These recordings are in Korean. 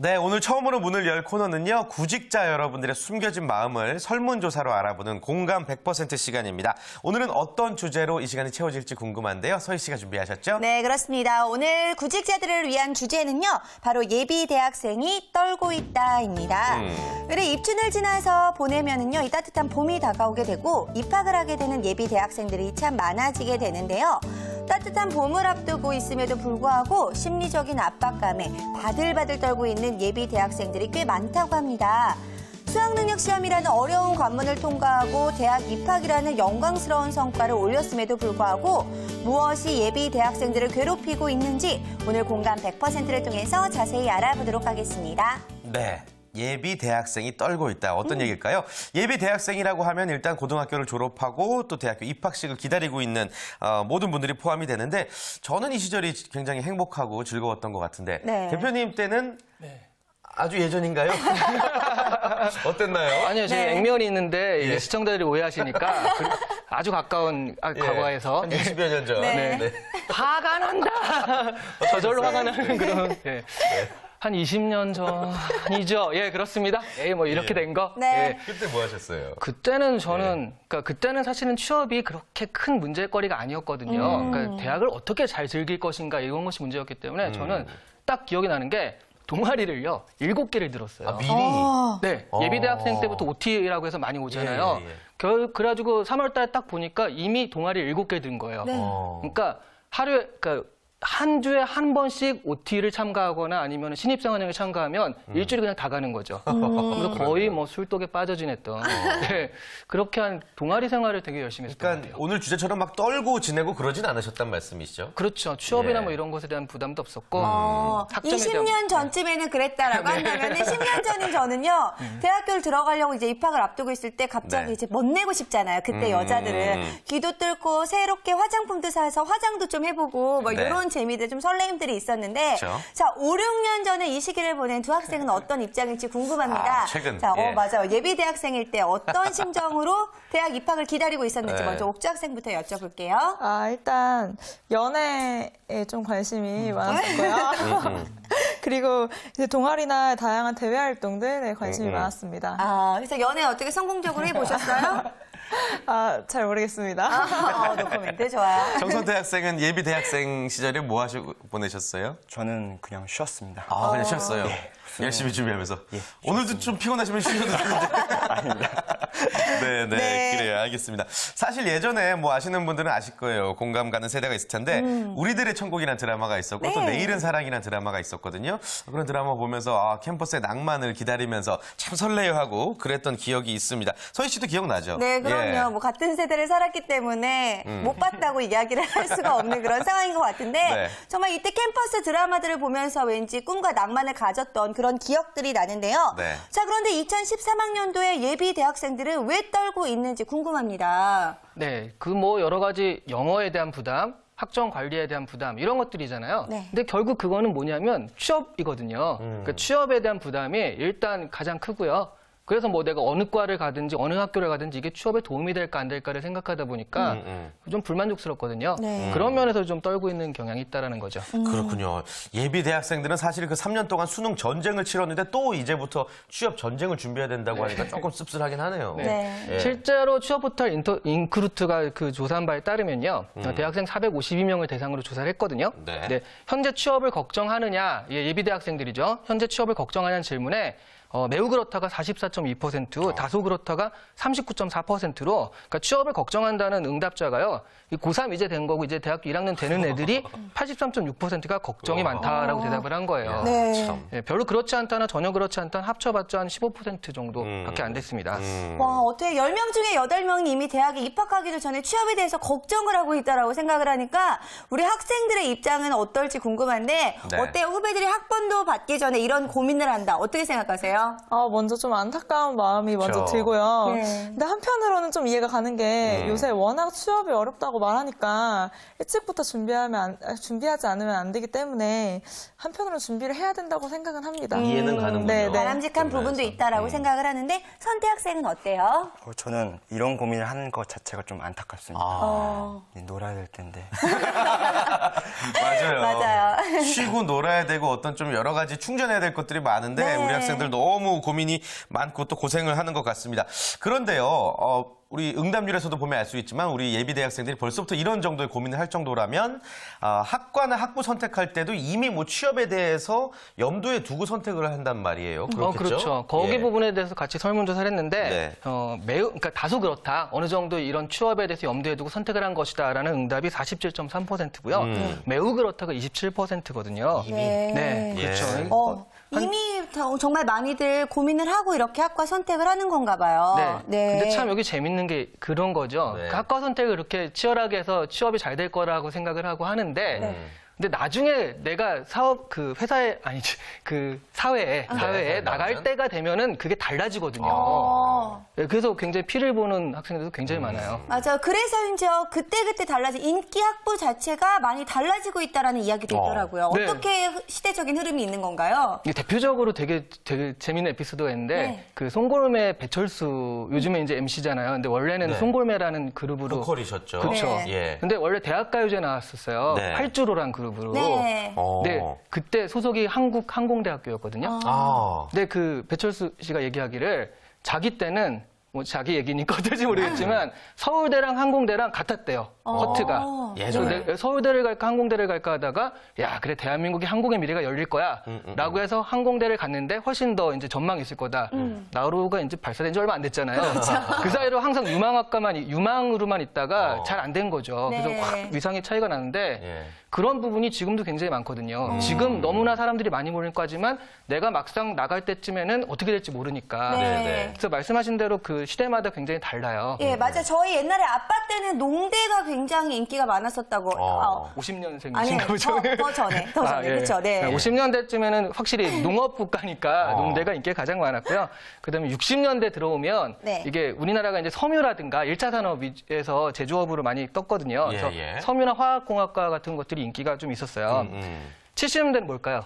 네, 오늘 처음으로 문을 열 코너는요. 구직자 여러분들의 숨겨진 마음을 설문조사로 알아보는 공감 100% 시간입니다. 오늘은 어떤 주제로 이 시간이 채워질지 궁금한데요. 서희 씨가 준비하셨죠? 네, 그렇습니다. 오늘 구직자들을 위한 주제는요. 바로 예비 대학생이 떨고 있다입니다. 그래 입춘을 지나서 보내면은요. 이 따뜻한 봄이 다가오게 되고 입학을 하게 되는 예비 대학생들이 참 많아지게 되는데요. 따뜻한 봄을 앞두고 있음에도 불구하고 심리적인 압박감에 바들바들 떨고 있는 예비 대학생들이 꽤 많다고 합니다. 수학능력 시험이라는 어려운 관문을 통과하고 대학 입학이라는 영광스러운 성과를 올렸음에도 불구하고 무엇이 예비 대학생들을 괴롭히고 있는지 오늘 공감 100%를 통해서 자세히 알아보도록 하겠습니다. 네. 예비 대학생이 떨고 있다. 어떤 얘기일까요? 예비 대학생이라고 하면 일단 고등학교를 졸업하고 또 대학교 입학식을 기다리고 있는 모든 분들이 포함이 되는데 저는 이 시절이 굉장히 행복하고 즐거웠던 것 같은데 네. 대표님 때는 아주 예전인가요? 어땠나요? 아니요, 지금 네. 액면이 있는데 이제 시청자들이 오해하시니까 아주 가까운 과거에서 한 20여 년 전. 네. 네. 화가 난다. 저절로 화가 나는 그런. 한 20년 전이죠. 예, 그렇습니다. 예, 뭐 이렇게 된 거. 네. 그때 뭐 하셨어요? 그때는 저는, 그러니까 그때는 사실은 취업이 그렇게 큰 문제거리가 아니었거든요. 그러니까 대학을 어떻게 잘 즐길 것인가 이런 것이 문제였기 때문에 저는 딱 기억이 나는 게 동아리를요, 7개를 들었어요. 아, 미리? 네, 예비대학생 때부터 OT라고 해서 많이 오잖아요. 예, 예. 그래가지고 3월 달에 딱 보니까 이미 동아리 7개 든 거예요. 네. 그러니까 그러니까 한 주에 한 번씩 OT를 참가하거나 아니면 신입생활행을 참가하면 일주일이 그냥 다 가는 거죠. 그래서 거의 뭐 술독에 빠져 지냈던 네, 그렇게 한 동아리 생활을 되게 열심히 했던 것 그러니까 같아요. 오늘 주제처럼 막 떨고 지내고 그러진 않으셨단 말씀이시죠? 그렇죠. 취업이나 예. 뭐 이런 것에 대한 부담도 없었고 학점에 20년 전쯤에는 그랬다라고 한다면 10년 전인 저는요. 대학교를 들어가려고 이제 입학을 앞두고 있을 때 갑자기 네. 이제 멋내고 싶잖아요. 그때 여자들은 귀도 뚫고 새롭게 화장품도 사서 화장도 좀 해보고 뭐 네. 이런 재미들 좀 설레임들이 있었는데 그렇죠. 자 5, 6년 전에 이 시기를 보낸 두 학생은 어떤 입장일지 궁금합니다. 아, 최근, 자, 예. 맞아요. 예비 대학생일 때 어떤 심정으로 대학 입학을 기다리고 있었는지 네. 먼저 옥주 학생부터 여쭤볼게요. 일단 연애에 좀 관심이 많았었고요. 그리고 이제 동아리나 다양한 대외 활동들에 관심이 많았습니다. 그래서 연애 어떻게 성공적으로 해보셨어요? 잘 모르겠습니다. 노코멘트 좋아요. 정선태 학생은 예비 대학생 시절에 뭐 하시고 보내셨어요? 저는 그냥 쉬었습니다. 아, 그냥 쉬었어요. 열심히 준비하면서. 오늘도 좀 피곤하시면 쉬셔도 되는데. 아닙니다. 네, 그래요. 알겠습니다. 사실 예전에 뭐 아시는 분들은 아실 거예요. 공감 가는 세대가 있을 텐데 우리들의 천국이라는 드라마가 있었고 또 내일은 사랑이라는 드라마가 있었거든요. 그런 드라마 보면서 캠퍼스의 낭만을 기다리면서 참 설레어 하고 그랬던 기억이 있습니다. 서희 씨도 기억나죠? 네, 그럼요. 예. 뭐 같은 세대를 살았기 때문에 못 봤다고 이야기를 할 수가 없는 그런 상황인 것 같은데 네. 정말 이때 캠퍼스 드라마들을 보면서 왠지 꿈과 낭만을 가졌던 그런 기억들이 나는데요. 네. 자, 그런데 2013학년도에 예비 대학생들은 왜 떨고 있는지 궁금합니다. 네, 그 뭐 여러 가지 영어에 대한 부담, 학점 관리에 대한 부담 이런 것들이잖아요. 네. 근데 결국 그거는 뭐냐면 취업이거든요. 그러니까 취업에 대한 부담이 일단 가장 크고요. 그래서 뭐 내가 어느 과를 가든지 어느 학교를 가든지 이게 취업에 도움이 될까 안 될까를 생각하다 보니까 좀 불만족스럽거든요. 네. 그런 면에서 좀 떨고 있는 경향이 있다라는 거죠. 그렇군요. 예비 대학생들은 사실 그 3년 동안 수능 전쟁을 치렀는데 또 이제부터 취업 전쟁을 준비해야 된다고 하니까 조금 씁쓸하긴 하네요. 네. 예. 실제로 취업 포털 인크루트가 그 조사한 바에 따르면요. 대학생 452명을 대상으로 조사를 했거든요. 네. 현재 취업을 걱정하느냐, 예비 대학생들이죠. 현재 취업을 걱정하냐는 질문에 매우 그렇다가 44.2%, 다소 그렇다가 39.4%로 그러니까 취업을 걱정한다는 응답자가요. 고3 이제 된 거고 이제 대학교 1학년 되는 애들이 83.6%가 걱정이 많다라고 대답을 한 거예요. 네. 참. 예, 별로 그렇지 않다나 전혀 그렇지 않다나 합쳐봤자 한 15% 정도밖에 안 됐습니다. 와, 어떻게 10명 중에 8명이 이미 대학에 입학하기도 전에 취업에 대해서 걱정을 하고 있다라고 생각을 하니까 우리 학생들의 입장은 어떨지 궁금한데 네. 어때요? 후배들이 학번도 받기 전에 이런 고민을 한다. 어떻게 생각하세요? 먼저 좀 안타까운 마음이 먼저 그렇죠. 들고요. 네. 근데 한편으로는 좀 이해가 가는 게 요새 워낙 취업이 어렵다고 말하니까 일찍부터 준비하지 않으면 안 되기 때문에 한편으로는 준비를 해야 된다고 생각은 합니다. 이해는 가는군요. 네, 네. 바람직한 부분도 있다라고 생각을 하는데 선태 학생은 어때요? 저는 이런 고민을 하는 것 자체가 좀 안타깝습니다. 놀아야 될 텐데. 맞아요. 맞아요. 쉬고 놀아야 되고 어떤 좀 여러 가지 충전해야 될 것들이 많은데 네. 우리 학생들 너무 고민이 많고 또 고생을 하는 것 같습니다. 그런데요, 우리 응답률에서도 보면 알 수 있지만 우리 예비 대학생들이 벌써부터 이런 정도의 고민을 할 정도라면 학과나 학부 선택할 때도 이미 뭐 취업에 대해서 염두에 두고 선택을 한단 말이에요. 그렇겠죠? 그렇죠. 거기 예. 부분에 대해서 같이 설문조사를 했는데 네. 매우 그러니까 다소 그렇다. 어느 정도 이런 취업에 대해서 염두에 두고 선택을 한 것이다라는 응답이 47.3%고요. 매우 그렇다가 27%거든요. 네, 그렇죠. 이미 정말 많이들 고민을 하고 이렇게 학과 선택을 하는 건가 봐요. 네. 근데 참 여기 재밌는 게 그런 거죠. 네. 그 학과 선택을 그렇게 치열하게 해서 취업이 잘 될 거라고 생각을 하고 하는데 근데 나중에 내가 사업 그 회사에 아니지 그 사회에 나갈 때가 되면은 그게 달라지거든요. 네, 그래서 굉장히 피를 보는 학생들도 굉장히 많아요. 맞아요. 그래서인지 그때그때 달라진 인기 학부 자체가 많이 달라지고 있다라는 이야기도 있더라고요. 네. 어떻게 시대적인 흐름이 있는 건가요? 이게 대표적으로 되게 재밌는 에피소드가 있는데 네. 그 송골매 배철수 요즘에 이제 MC잖아요. 근데 원래는 네. 송골매라는 그룹으로 보컬이셨죠. 그렇죠. 네. 예. 근데 원래 대학가요제 나왔었어요. 네. 활주로란 그룹으로. 네. 네, 그때 소속이 항공대학교였거든요. 근데 그 배철수 씨가 얘기하기를 자기 때는 뭐 자기 얘기니까 어떨지 모르겠지만 서울대랑 항공대랑 같았대요. 커트가. 예전에. 근데 서울대를 갈까 항공대를 갈까 하다가 야 그래 대한민국이 항공의 미래가 열릴 거야 라고 해서 항공대를 갔는데 훨씬 더 이제 전망이 있을 거다. 나우루가 이제 발사된 지 얼마 안 됐잖아요. 그 사이로 항상 유망으로만 있다가 잘 안 된 거죠. 네. 그래서 확 위상의 차이가 나는데 예. 그런 부분이 지금도 굉장히 많거든요. 지금 너무나 사람들이 많이 모일 거지만 내가 막상 나갈 때쯤에는 어떻게 될지 모르니까. 네. 그래서 말씀하신 대로 그 시대마다 굉장히 달라요. 예, 맞아요. 저희 옛날에 아빠 때는 농대가 굉장히 인기가 많았었다고. 50년생이신가 아니, 보죠. 더 전에. 그렇죠. 네. 50년대쯤에는 확실히 농업 국가니까 농대가 인기가 가장 많았고요. 그다음에 60년대 들어오면 네. 이게 우리나라가 이제 섬유라든가 1차 산업에서 제조업으로 많이 떴거든요. 예, 그래서 예. 섬유나 화학공학과 같은 것들이 인기가 좀 있었어요. 70년대는 뭘까요?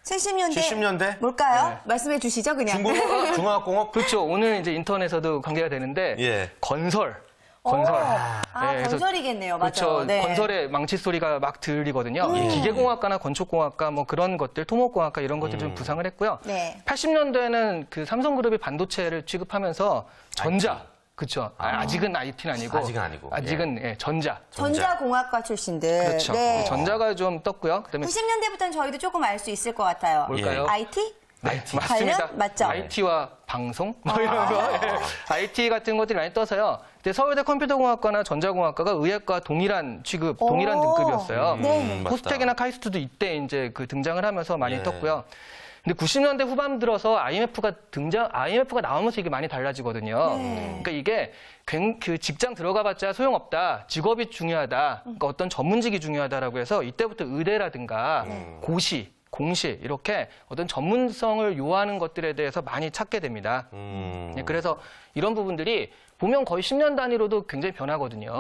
70년대. 70년대? 뭘까요? 말씀해 주시죠, 그냥. 중공업, 중화학공업? 그렇죠. 오늘 이제 인터넷에서도 관계가 되는데 예. 건설. 그래서 건설이겠네요. 맞아요. 그렇죠. 네. 건설의 망치 소리가 막 들리거든요. 기계공학과나 건축공학과 뭐 그런 것들, 토목공학과 이런 것들 좀 부상을 했고요. 네. 80년대에는 그 삼성그룹이 반도체를 취급하면서 전자. 그렇죠. 아직은 IT는 아니고. 아직은 아니고. 아직은 예, 전자. 전자공학과 출신들. 그렇죠. 네. 전자가 좀 떴고요. 그다음에 90년대부터는 저희도 조금 알 수 있을 것 같아요. 뭘까요? IT? 네, 맞습니다. 관련? 맞죠? IT와 방송? 뭐 이러면서 IT 같은 것들이 많이 떠서요. 근데 서울대 컴퓨터공학과나 전자공학과가 의학과 동일한 취급, 동일한 등급이었어요. 네. 코스텍이나 카이스트도 이때 이제 그 등장을 하면서 많이 예. 떴고요. 근데 90년대 후반 들어서 IMF가 나오면서 이게 많이 달라지거든요. 그러니까 이게 그 직장 들어가봤자 소용없다. 직업이 중요하다. 그러니까 어떤 전문직이 중요하다라고 해서 이때부터 의대라든가 고시, 공시 이렇게 어떤 전문성을 요하는 것들에 대해서 많이 찾게 됩니다. 네, 그래서 이런 부분들이 보면 거의 10년 단위로도 굉장히 변하거든요.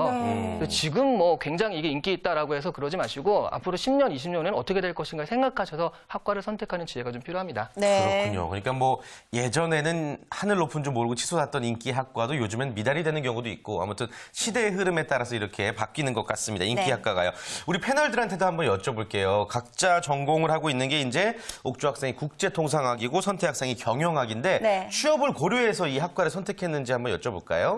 그래서 지금 뭐 굉장히 이게 인기 있다라고 해서 그러지 마시고 앞으로 10년, 20년은 어떻게 될 것인가 생각하셔서 학과를 선택하는 지혜가 좀 필요합니다. 네. 그렇군요. 그러니까 뭐 예전에는 하늘 높은 줄 모르고 치솟았던 인기 학과도 요즘엔 미달이 되는 경우도 있고 아무튼 시대의 흐름에 따라서 이렇게 바뀌는 것 같습니다. 인기 네. 학과가요. 우리 패널들한테도 한번 여쭤볼게요. 각자 전공을 하고 있는 게 이제 옥주 학생이 국제통상학이고 선태 학생이 경영학인데 네. 취업을 고려해서 이 학과를 선택했는지 한번 여쭤볼까요?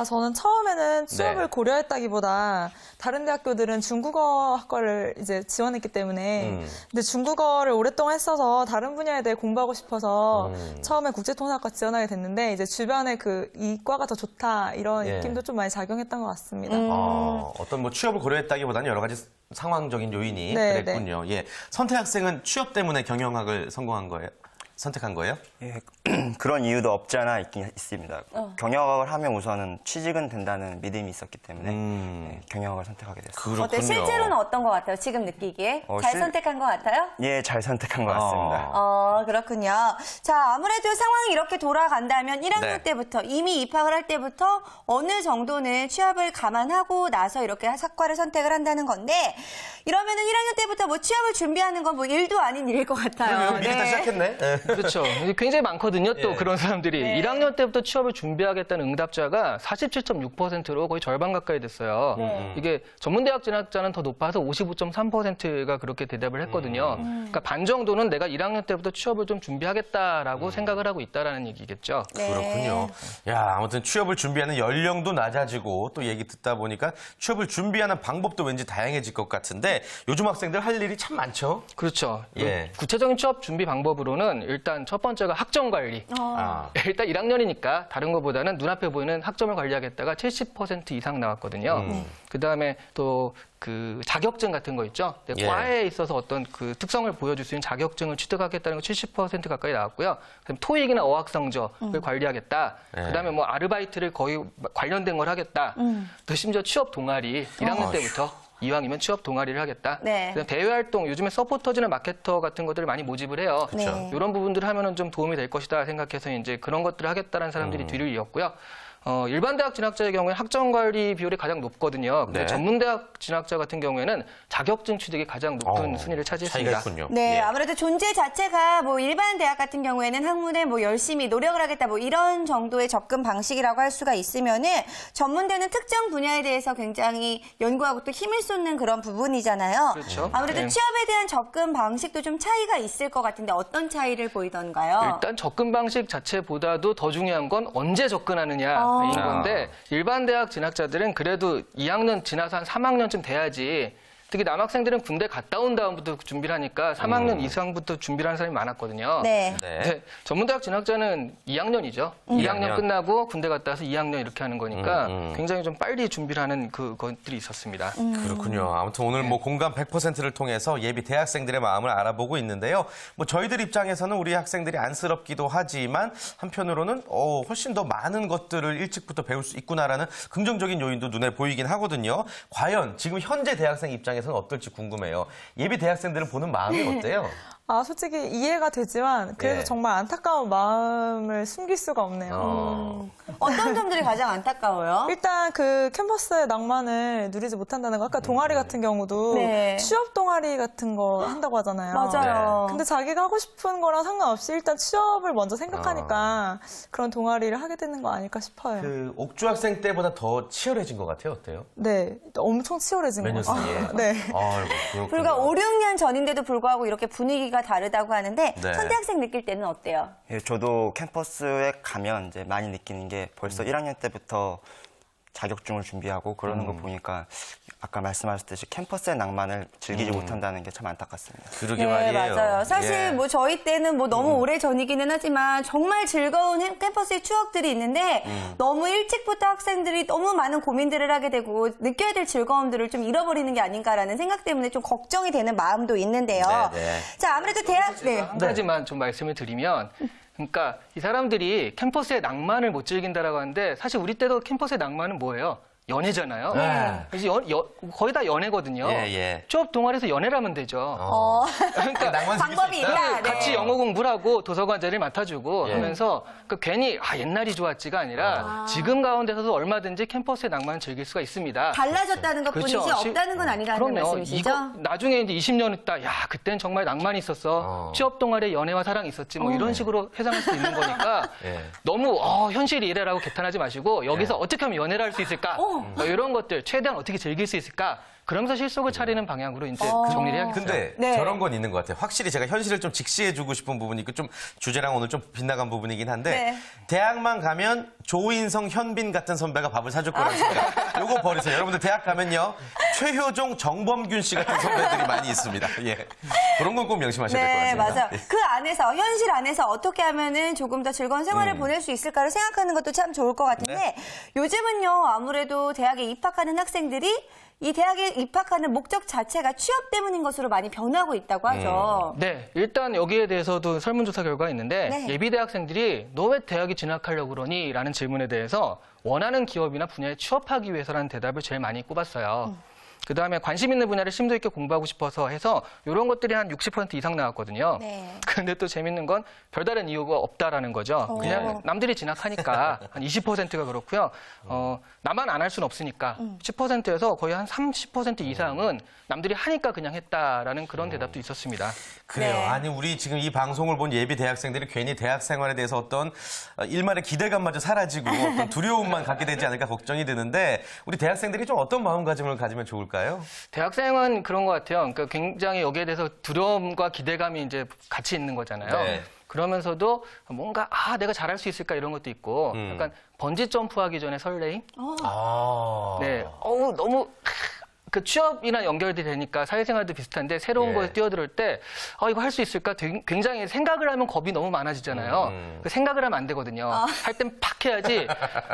저는 처음에는 취업을 네. 고려했다기보다 다른 대학교들은 중국어 학과를 이제 지원했기 때문에 근데 중국어를 오랫동안 했어서 다른 분야에 대해 공부하고 싶어서 처음에 국제통상학과 지원하게 됐는데 이제 주변에 그 이과가 더 좋다 이런 예. 느낌도 좀 많이 작용했던 것 같습니다. 어떤 뭐 취업을 고려했다기보다는 여러 가지 상황적인 요인이 네, 그랬군요. 예. 선태 학생은 취업 때문에 경영학을 선택한 거예요? 예, 그런 이유도 없지 않아 있긴 있습니다. 경영학을 하면 우선은 취직은 된다는 믿음이 있었기 때문에 예, 경영학을 선택하게 됐습니다. 그렇군요. 어때 실제로는 어떤 것 같아요? 지금 느끼기에 잘 실- 선택한 것 같아요? 예, 잘 선택한 것 같습니다. 그렇군요. 자, 아무래도 상황이 이렇게 돌아간다면 1학년 네. 때부터 이미 입학을 할 때부터 어느 정도는 취업을 감안하고 나서 이렇게 학과를 선택을 한다는 건데 이러면은 1학년 때부터 뭐 취업을 준비하는 건 뭐 일도 아닌 일일 것 같아요. 미리 다 시작했네. 예. 그렇죠. 굉장히 많거든요. 또 예. 그런 사람들이. 네. 1학년 때부터 취업을 준비하겠다는 응답자가 47.6%로 거의 절반 가까이 됐어요. 이게 전문대학 진학자는 더 높아서 55.3%가 그렇게 대답을 했거든요. 그러니까 반 정도는 내가 1학년 때부터 취업을 좀 준비하겠다라고 생각을 하고 있다라는 얘기겠죠. 네. 그렇군요. 야, 아무튼 취업을 준비하는 연령도 낮아지고 또 얘기 듣다 보니까 취업을 준비하는 방법도 왠지 다양해질 것 같은데 요즘 학생들 할 일이 참 많죠? 그렇죠. 예. 구체적인 취업 준비 방법으로는 일단 첫 번째가 학점 관리. 아. 일단 1학년이니까 다른 것보다는 눈앞에 보이는 학점을 관리하겠다가 70% 이상 나왔거든요. 그다음에 또 그 자격증 같은 거 있죠. 네, 예. 과에 있어서 어떤 그 특성을 보여줄 수 있는 자격증을 취득하겠다는 거 70% 가까이 나왔고요. 그다음 토익이나 어학 성적을 관리하겠다. 예. 그다음에 뭐 아르바이트를 거의 관련된 걸 하겠다. 또 심지어 취업 동아리 1학년 때부터 이왕이면 취업 동아리를 하겠다. 네. 그다음 대외 활동, 요즘에 서포터즈나 마케터 같은 것들을 많이 모집을 해요. 네. 이런 부분들을 하면은 좀 도움이 될 것이다 생각해서 이제 그런 것들을 하겠다라는 사람들이 뒤를 이었고요. 일반 대학 진학자의 경우에 학점 관리 비율이 가장 높거든요. 근데 네. 전문대학 진학자 같은 경우에는 자격증 취득이 가장 높은 순위를 차지했습니다. 차이가 있군요. 네, 예. 아무래도 존재 자체가 뭐 일반 대학 같은 경우에는 학문에 뭐 열심히 노력을 하겠다 뭐 이런 정도의 접근 방식이라고 할 수가 있으면은 전문대는 특정 분야에 대해서 굉장히 연구하고 또 힘을 쏟는 그런 부분이잖아요. 그렇죠. 아무래도 네. 취업에 대한 접근 방식도 좀 차이가 있을 것 같은데 어떤 차이를 보이던가요? 일단 접근 방식 자체보다도 더 중요한 건 언제 접근하느냐인 건데 일반 대학 진학자들은 그래도 2학년 지나서 한 3학년쯤 돼야지 특히 남학생들은 군대 갔다 온 다음부터 준비를 하니까 3학년 이상부터 준비를 하는 사람이 많았거든요. 네. 네. 네, 전문대학 진학자는 2학년이죠. 2학년 끝나고 군대 갔다 와서 2학년 이렇게 하는 거니까 굉장히 좀 빨리 준비를 하는 그것들이 있었습니다. 그렇군요. 아무튼 오늘 뭐 공감 100%를 통해서 예비 대학생들의 마음을 알아보고 있는데요. 뭐 저희들 입장에서는 우리 학생들이 안쓰럽기도 하지만 한편으로는 훨씬 더 많은 것들을 일찍부터 배울 수 있구나라는 긍정적인 요인도 눈에 보이긴 하거든요. 과연 지금 현재 대학생 입장에서는 어떨지 궁금해요. 예비 대학생들을 보는 마음이 어때요? 아, 솔직히 이해가 되지만 그래도 예. 정말 안타까운 마음을 숨길 수가 없네요. 어떤 점들이 가장 안타까워요? 일단 그 캠퍼스의 낭만을 누리지 못한다는 거. 아까 동아리 같은 경우도 네. 취업 동아리 같은 거 한다고 하잖아요. 맞아요. 근데 자기가 하고 싶은 거랑 상관없이 일단 취업을 먼저 생각하니까 그런 동아리를 하게 되는 거 아닐까 싶어요. 그 옥주 학생 때보다 더 치열해진 것 같아요. 어때요? 네, 엄청 치열해진 몇 것 년 같아요. 사이에? 네. 아이고, 그렇군요. 불과 5, 6년 전인데도 불구하고 이렇게 분위기가 다르다고 하는데 네. 선대학생 느낄 때는 어때요? 예, 저도 캠퍼스에 가면 이제 많이 느끼는 게 벌써 1학년 때부터 자격증을 준비하고 그러는 거 보니까 아까 말씀하셨듯이 캠퍼스의 낭만을 즐기지 못한다는 게 참 안타깝습니다. 그러게 네, 말이에요. 맞아요. 사실 예. 뭐 저희 때는 뭐 너무 오래 전이기는 하지만 정말 즐거운 캠퍼스의 추억들이 있는데 너무 일찍부터 학생들이 너무 많은 고민들을 하게 되고 느껴야 될 즐거움들을 좀 잃어버리는 게 아닌가라는 생각 때문에 좀 걱정이 되는 마음도 있는데요. 네, 네. 자, 아무래도 대학 한 가지만 좀 말씀을 드리면 그러니까 이 사람들이 캠퍼스의 낭만을 못 즐긴다라고 하는데 사실 우리 때도 캠퍼스의 낭만은 뭐예요? 연애잖아요. 네. 그래서 거의 다 연애거든요. 예, 예. 취업 동아리에서 연애를 하면 되죠. 그러니까 낭만 즐길 방법이 수 있다? 있다. 네. 같이 영어 공부를 하고 도서관 자리를 맡아주고 예. 하면서 괜히 옛날이 좋았지가 아니라 지금 가운데서도 얼마든지 캠퍼스의 낭만을 즐길 수가 있습니다. 달라졌다는 것뿐이지 그렇죠. 없다는 건 아니라는 그럼요. 말씀이시죠? 이거 나중에 이제 20년 있다. 야, 그땐 정말 낭만이 있었어. 취업 동아리에 연애와 사랑이 있었지. 뭐 이런 식으로 회상할 수 있는 거니까 예. 너무 현실이 이래라고 개탄하지 마시고 여기서 어떻게 하면 연애를 할 수 있을까? 뭐 이런 것들 최대한 어떻게 즐길 수 있을까? 그러면서 실속을 차리는 방향으로 이제 정리를 해야겠어요. 근데 네. 저런 건 있는 것 같아요. 확실히 제가 현실을 좀 직시해주고 싶은 부분이 있고 좀 주제랑 오늘 좀 빗나간 부분이긴 한데 네. 대학만 가면 조인성, 현빈 같은 선배가 밥을 사줄 거라는 생각. 요거 버리세요. 여러분들 대학 가면요. 최효종, 정범균 씨 같은 선배들이 많이 있습니다. 예. 그런 건 꼭 명심하셔야 될 것 네, 같습니다. 맞아요. 그 안에서, 현실 안에서 어떻게 하면은 조금 더 즐거운 생활을 보낼 수 있을까를 생각하는 것도 참 좋을 것 같은데 네. 요즘은요, 아무래도 대학에 입학하는 학생들이 이 대학에 입학하는 목적 자체가 취업 때문인 것으로 많이 변하고 있다고 하죠. 네, 일단 여기에 대해서도 설문조사 결과가 있는데 네. 예비 대학생들이 너 왜 대학에 진학하려고 그러니? 라는 질문에 대해서 원하는 기업이나 분야에 취업하기 위해서라는 대답을 제일 많이 꼽았어요. 그다음에 관심 있는 분야를 심도 있게 공부하고 싶어서 해서 이런 것들이 한 60% 이상 나왔거든요. 네. 그런데 또 재밌는 건 별다른 이유가 없다라는 거죠. 그냥 남들이 진학하니까 한 20%가 그렇고요. 나만 안 할 수는 없으니까 10%에서 거의 한 30% 이상은 남들이 하니까 그냥 했다라는 그런 대답도 있었습니다. 그래요. 네. 아니 우리 지금 이 방송을 본 예비 대학생들이 괜히 대학 생활에 대해서 어떤 일말의 기대감마저 사라지고 어떤 두려움만 갖게 되지 않을까 걱정이 드는데 우리 대학생들이 좀 어떤 마음가짐을 가지면 좋을까요? 대학생은 그런 것 같아요. 그러니까 굉장히 여기에 대해서 두려움과 기대감이 이제 같이 있는 거잖아요. 네. 그러면서도 뭔가 내가 잘할 수 있을까 이런 것도 있고 약간 번지 점프하기 전에 설레임. 아. 네. 너무 그 취업이나 연결이 되니까 사회생활도 비슷한데 새로운 예. 거에 뛰어들 때 이거 할 수 있을까? 굉장히 생각을 하면 겁이 너무 많아지잖아요. 그 생각을 하면 안 되거든요. 할 땐 팍 해야지.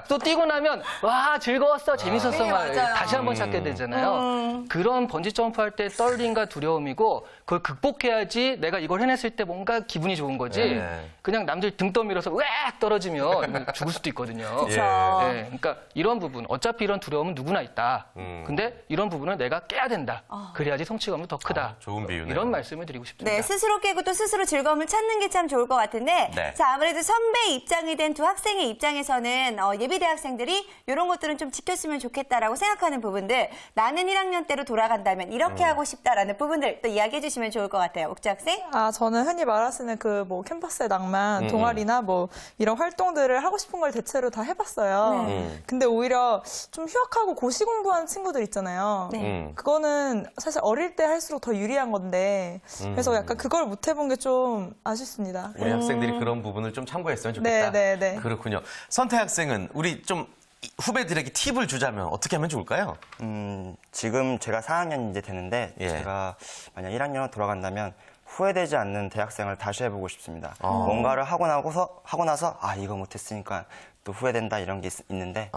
또 뛰고 나면 와 즐거웠어, 재밌었어 네, 막 맞아요. 다시 한번 찾게 되잖아요. 그런 번지 점프할 때 떨림과 두려움이고 그걸 극복해야지 내가 이걸 해냈을 때 뭔가 기분이 좋은 거지. 네. 그냥 남들 등 떠밀어서 왜 떨어지면 죽을 수도 있거든요. 예. 네, 그러니까 이런 부분, 어차피 이런 두려움은 누구나 있다. 근데 이런 부분은 내가 깨야 된다. 그래야지 성취감은 더 크다. 좋은 비유네요. 이런 말씀을 드리고 싶습니다. 네, 스스로 깨고 또 스스로 즐거움을 찾는 게 참 좋을 것 같은데, 네. 자, 아무래도 선배 입장이 된 두 학생의 입장에서는 예비 대학생들이 이런 것들은 좀 지켰으면 좋겠다라고 생각하는 부분들, 나는 1학년 때로 돌아간다면 이렇게 하고 싶다라는 부분들 또 이야기해 주시면 좋을 것 같아요. 옥주 학생? 저는 흔히 말하시는 그 뭐 캠퍼스의 낭만, 동아리나 뭐 이런 활동들을 하고 싶은 걸 대체로 다 해봤어요. 근데 오히려 좀 휴학하고 고시 공부하는 친구들 있잖아요. 네. 그거는 사실 어릴 때 할수록 더 유리한 건데 그래서 약간 그걸 못 해본 게 좀 아쉽습니다. 우리 학생들이 그런 부분을 좀 참고했으면 좋겠다. 네. 그렇군요. 선태 학생은 우리 좀 후배들에게 팁을 주자면 어떻게 하면 좋을까요? 지금 제가 4학년 이제 되는데 예. 제가 만약 1학년으로 돌아간다면 후회되지 않는 대학생을 다시 해보고 싶습니다. 뭔가를 하고 나서 이거 못했으니까 또 후회된다 이런 게 있는데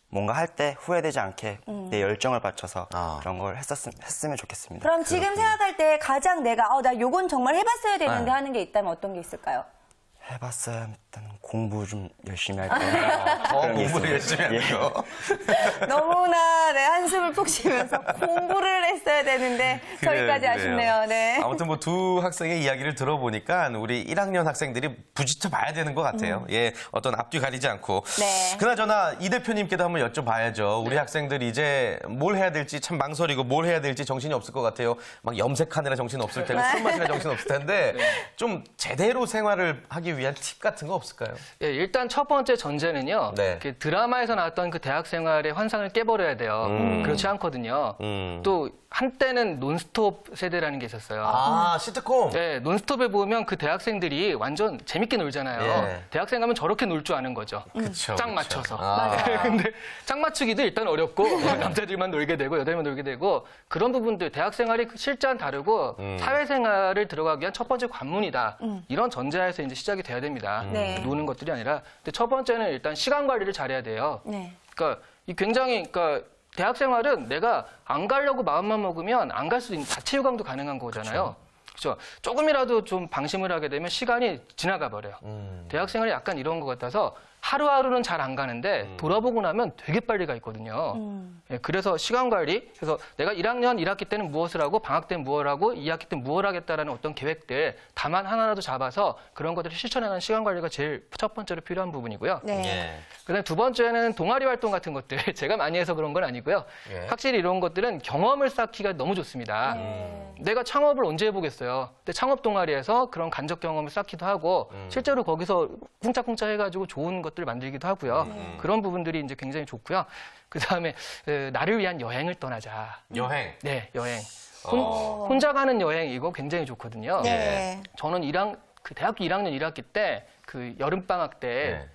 뭔가 할 때 후회되지 않게 내 열정을 바쳐서 그런 걸 했으면 좋겠습니다. 그럼 지금 생각할 때 가장 내가 나 요건 정말 해봤어야 되는데 하는 게 있다면 어떤 게 있을까요? 해봤어야 일단 공부 좀 열심히 할 거예요. 공부를 열심히 하고요. 너무나 한숨을 푹 쉬면서 공부를 했어야 되는데 저희까지 아쉽네요. 네. 아무튼 뭐 두 학생의 이야기를 들어보니까 우리 1학년 학생들이 부딪혀 봐야 되는 것 같아요. 예, 어떤 앞뒤 가리지 않고. 네. 그나저나 이 대표님께도 한번 여쭤봐야죠. 우리 학생들이 이제 뭘 해야 될지 참 망설이고 뭘 해야 될지 정신이 없을 것 같아요. 막 염색하느라 정신 없을 테고 술 마시느라 정신 없을 텐데 좀 제대로 생활을 하기 위한 팁 같은 거 없을까요? 예, 일단 첫 번째 전제는요. 네. 그 드라마에서 나왔던 그 대학 생활의 환상을 깨버려야 돼요. 그렇지 않거든요. 또 한때는 논스톱 세대라는 게 있었어요. 시트콤. 네, 논스톱에 보면 그 대학생들이 완전 재밌게 놀잖아요. 예. 대학생 가면 저렇게 놀 줄 아는 거죠. 그쵸, 짝 그쵸. 맞춰서. 아. 근데 짝 맞추기도 일단 어렵고 남자들만 놀게 되고 여자들만 놀게 되고 그런 부분들 대학 생활이 실제와는 다르고 사회 생활을 들어가기 위한 첫 번째 관문이다. 이런 전제하에서 이제 시작이 돼야 됩니다. 네. 노는 것들이 아니라. 근데 첫 번째는 일단 시간 관리를 잘해야 돼요. 네. 그러니까 이 굉장히 대학 생활은 내가 안 가려고 마음만 먹으면 안 갈 수 있는 자체 휴강도 가능한 거잖아요. 그렇죠. 조금이라도 좀 방심을 하게 되면 시간이 지나가 버려요. 대학 생활이 약간 이런 것 같아서 하루하루는 잘 안 가는데 돌아보고 나면 되게 빨리 가 있거든요. 예, 그래서 시간 관리, 그래서 내가 1학년 1학기 때는 무엇을 하고 방학 때는 무엇을 하고 2학기 때는 무엇을 하겠다라는 어떤 계획들 다만 하나라도 잡아서 그런 것들을 실천하는 시간 관리가 제일 첫 번째로 필요한 부분이고요. 네. 예. 그다음에 두 번째는 동아리 활동 같은 것들 제가 많이 해서 그런 건 아니고요. 예. 확실히 이런 것들은 경험을 쌓기가 너무 좋습니다. 내가 창업을 언제 해보겠어요. 근데 창업 동아리에서 그런 간접 경험을 쌓기도 하고 실제로 거기서 쿵짝쿵짝 해가지고 좋은 것들 만들기도 하고요. 그런 부분들이 이제 굉장히 좋고요. 그다음에 나를 위한 여행을 떠나자. 여행. 네, 여행. 혼자 가는 여행 이거 굉장히 좋거든요. 네. 저는 대학교 1학년 1학기 때 그 여름방학 때 네.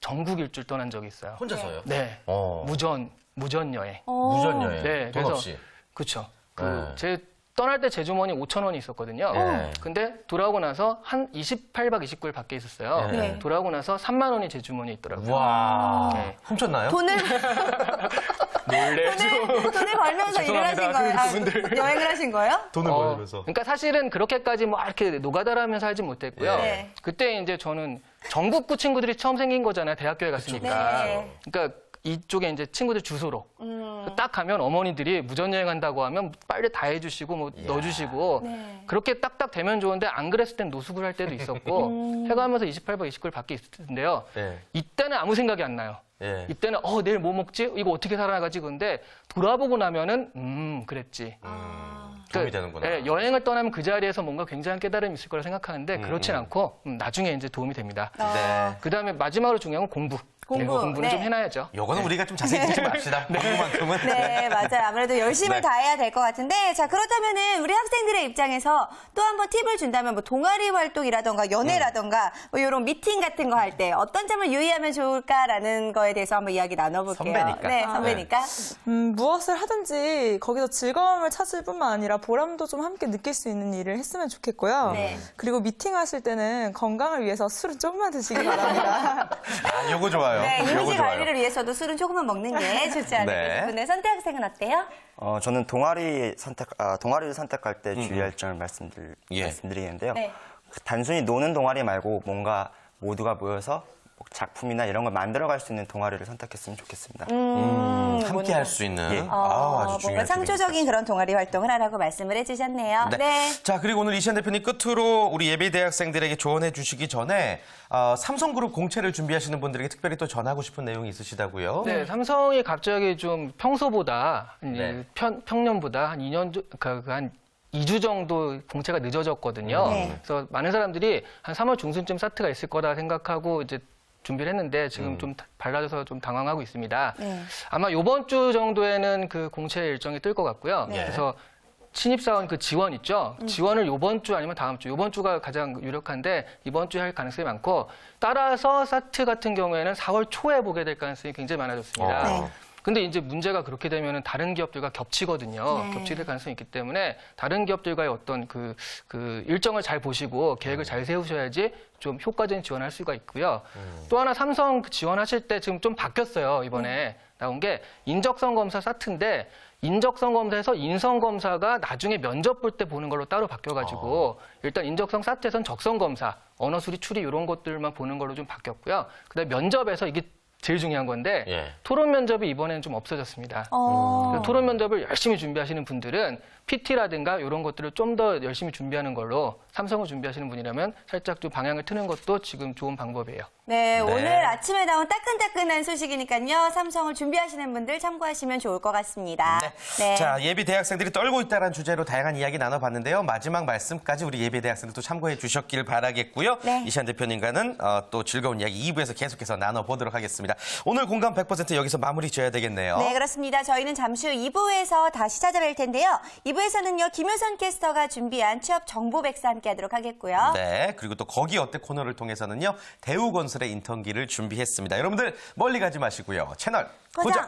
전국 일주를 떠난 적이 있어요. 혼자서요? 네. 무전 여행. 무전 여행. 네, 돈 없이. 그렇죠. 네. 제 떠날 때 제 주머니 5,000원이 있었거든요. 네. 근데 돌아오고 나서 한 28박 29일 밖에 있었어요. 네. 돌아오고 나서 3만 원이 제 주머니에 있더라고요. 와. 네. 훔쳤나요? 돈을 벌면서 일을 하신 거예요? 여행을 하신 거예요? 돈을 벌면서. 그러니까 사실은 그렇게까지 뭐 이렇게 노가다라면 살지 못했고요. 네. 그때 이제 저는 전국구 친구들이 처음 생긴 거잖아요. 대학교에 갔으니까. 네. 그러니까 이쪽에 이제 친구들 주소로 딱 가면 어머니들이 무전여행한다고 하면 빨리 다 해주시고 뭐 넣어주시고 네. 그렇게 딱딱 되면 좋은데 안 그랬을 땐 노숙을 할 때도 있었고 해가면서 28박 29일 밖에 있을 텐데요. 네. 이때는 아무 생각이 안 나요. 예. 이때는 내일 뭐 먹지? 이거 어떻게 살아나가지? 근데 돌아보고 나면은 그랬지. 도움이 되는구나. 예, 여행을 떠나면 그 자리에서 뭔가 굉장한 깨달음이 있을 거라 생각하는데 그렇진 않고 나중에 이제 도움이 됩니다. 네. 그다음에 마지막으로 중요한 건 공부. 공부, 공부는 네. 좀 해놔야죠. 요거는 우리가 좀 자세히 듣지 맙시다. 공부만큼은. 네, 맞아요. 아무래도 열심히 네. 다 해야 될 것 같은데, 자, 그렇다면은 우리 학생들의 입장에서 또 한 번 팁을 준다면 뭐 동아리 활동이라던가 연애라던가 뭐 이런 미팅 같은 거 할 때 어떤 점을 유의하면 좋을까라는 거에 대해서 한번 이야기 나눠볼게요. 선배니까. 네, 선배니까. 무엇을 하든지 거기서 즐거움을 찾을 뿐만 아니라 보람도 좀 함께 느낄 수 있는 일을 했으면 좋겠고요. 네. 그리고 미팅 하실 때는 건강을 위해서 술은 조금만 드시기 바랍니다. 아, 요거 좋아요. 네, 요거 이미지 좋아요. 관리를 위해서도 술은 조금만 먹는 게 좋지 않을까 네. 싶은데, 선택 학생은 어때요? 저는 동아리를 선택할 때 주의할 점을 예. 말씀드리겠는데요. 네. 단순히 노는 동아리 말고 뭔가 모두가 모여서 뭐 작품이나 이런 걸 만들어갈 수 있는 동아리를 선택했으면 좋겠습니다. 함께 할 수 있는. 예. 아주 뭔가 중요한 창조적인 그런 동아리 활동을 하라고 말씀을 해주셨네요. 네. 네. 자, 그리고 오늘 이시안 대표님 끝으로 우리 예비 대학생들에게 조언해 주시기 전에 삼성그룹 공채를 준비하시는 분들에게 특별히 또 전하고 싶은 내용이 있으시다고요? 네, 삼성이 갑자기 좀 평소보다 네. 평년보다 한 2년 한 2주 정도 공채가 늦어졌거든요. 네. 그래서 많은 사람들이 한 3월 중순쯤 스타트가 있을 거다 생각하고 이제 준비를 했는데 지금 좀 달라져서 좀 당황하고 있습니다. 네. 아마 이번 주 정도에는 그 공채 일정이 뜰 것 같고요. 네. 그래서 신입사원 그 지원 있죠? 지원을 이번 주 아니면 다음 주. 이번 주가 가장 유력한데 이번 주에 할 가능성이 많고 따라서 사트 같은 경우에는 4월 초에 보게 될 가능성이 굉장히 많아졌습니다. 네. 근데 이제 문제가 그렇게 되면은 다른 기업들과 겹치거든요. 네. 겹칠 가능성이 있기 때문에 다른 기업들과의 어떤 그 일정을 잘 보시고 계획을 잘 세우셔야지 좀 효과적인 지원을 할 수가 있고요. 또 하나 삼성 지원하실 때 지금 좀 바뀌었어요. 이번에 나온 게 인적성 검사 사트인데 인적성 검사에서 인성 검사가 나중에 면접 볼 때 보는 걸로 따로 바뀌어가지고 일단 인적성 사트에선 적성 검사, 언어 수리 추리 이런 것들만 보는 걸로 좀 바뀌었고요. 그다음에 면접에서 이게 제일 중요한 건데 예. 토론 면접이 이번에는 좀 없어졌습니다. 그래서 토론 면접을 열심히 준비하시는 분들은 PT라든가 이런 것들을 좀 더 열심히 준비하는 걸로 삼성을 준비하시는 분이라면 살짝 좀 방향을 트는 것도 지금 좋은 방법이에요. 네, 네. 오늘 아침에 나온 따끈따끈한 소식이니까요. 삼성을 준비하시는 분들 참고하시면 좋을 것 같습니다. 네. 자, 예비 대학생들이 떨고 있다는 주제로 다양한 이야기 나눠봤는데요. 마지막 말씀까지 우리 예비 대학생들도 참고해 주셨길 바라겠고요. 네. 이시안 대표님과는 또 즐거운 이야기 2부에서 계속해서 나눠보도록 하겠습니다. 오늘 공감 100% 여기서 마무리 지어야 되겠네요. 네, 그렇습니다. 저희는 잠시 후 2부에서 다시 찾아뵐 텐데요. 2부에서는요, 김효선 캐스터가 준비한 취업 정보 백서 함께 하도록 하겠고요. 네, 그리고 또 거기 어때 코너를 통해서는요. 대우건설의 인턴기를 준비했습니다. 여러분들 멀리 가지 마시고요. 채널 고정!